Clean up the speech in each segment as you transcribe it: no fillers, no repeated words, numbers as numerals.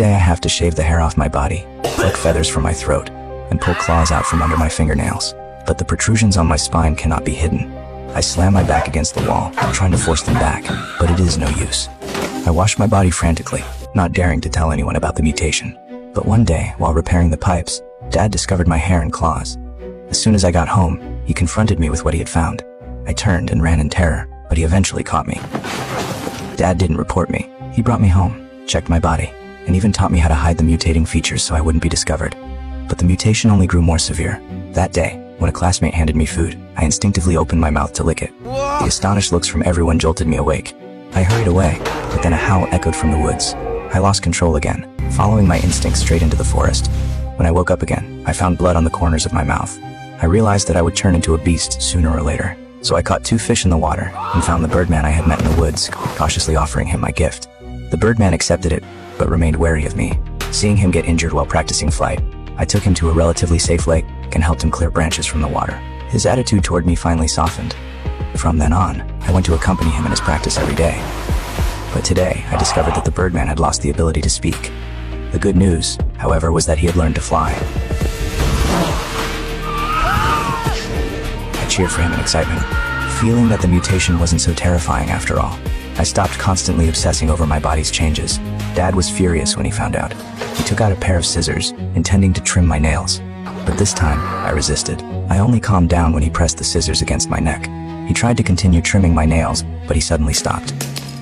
day I have to shave the hair off my body, pluck feathers from my throat, and pull claws out from under my fingernails. But the protrusions on my spine cannot be hidden. I slam my back against the wall, trying to force them back, but it is no use. I wash my body frantically, not daring to tell anyone about the mutation. But one day, while repairing the pipes, Dad discovered my hair and claws. As soon as I got home, he confronted me with what he had found. I turned and ran in terror, but he eventually caught me. Dad didn't report me. He brought me home, checked my body, and even taught me how to hide the mutating features so I wouldn't be discovered. But the mutation only grew more severe. That day, when a classmate handed me food, I instinctively opened my mouth to lick it. The astonished looks from everyone jolted me awake. I hurried away, but then a howl echoed from the woods. I lost control again, following my instincts straight into the forest. When I woke up again, I found blood on the corners of my mouth. I realized that I would turn into a beast sooner or later. So I caught 2 fish in the water and found the birdman I had met in the woods, cautiously offering him my gift. The birdman accepted it, but remained wary of me. Seeing him get injured while practicing flight, I took him to a relatively safe lake and helped him clear branches from the water. His attitude toward me finally softened. From then on, I went to accompany him in his practice every day. But today, I discovered that the birdman had lost the ability to speak. The good news, however, was that he had learned to fly. I cheered for him in excitement, feeling that the mutation wasn't so terrifying after all. I stopped constantly obsessing over my body's changes. Dad was furious when he found out. He took out a pair of scissors, intending to trim my nails. But this time, I resisted. I only calmed down when he pressed the scissors against my neck. He tried to continue trimming my nails, but he suddenly stopped.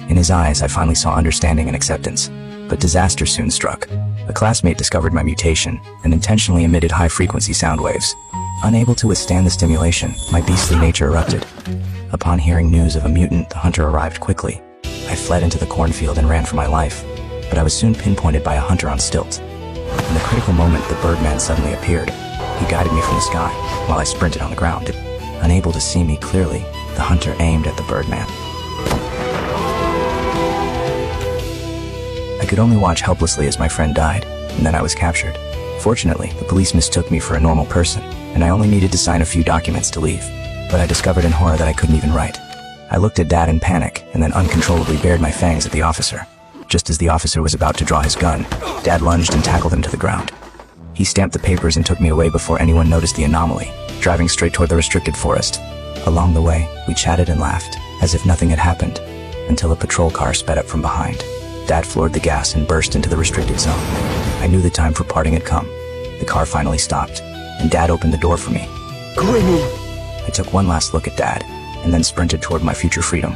In his eyes, I finally saw understanding and acceptance. But disaster soon struck. A classmate discovered my mutation and intentionally emitted high-frequency sound waves. Unable to withstand the stimulation, my beastly nature erupted. Upon hearing news of a mutant, the hunter arrived quickly. I fled into the cornfield and ran for my life, but I was soon pinpointed by a hunter on stilts. In the critical moment, the birdman suddenly appeared. He guided me from the sky, while I sprinted on the ground. Unable to see me clearly, the hunter aimed at the birdman. I could only watch helplessly as my friend died, and then I was captured. Fortunately, the police mistook me for a normal person, and I only needed to sign a few documents to leave. But I discovered in horror that I couldn't even write. I looked at Dad in panic, and then uncontrollably bared my fangs at the officer. Just as the officer was about to draw his gun, Dad lunged and tackled him to the ground. He stamped the papers and took me away before anyone noticed the anomaly, driving straight toward the restricted forest. Along the way, we chatted and laughed, as if nothing had happened, until a patrol car sped up from behind. Dad floored the gas and burst into the restricted zone. I knew the time for parting had come. The car finally stopped, and Dad opened the door for me. Grinning. I took one last look at Dad, and then sprinted toward my future freedom.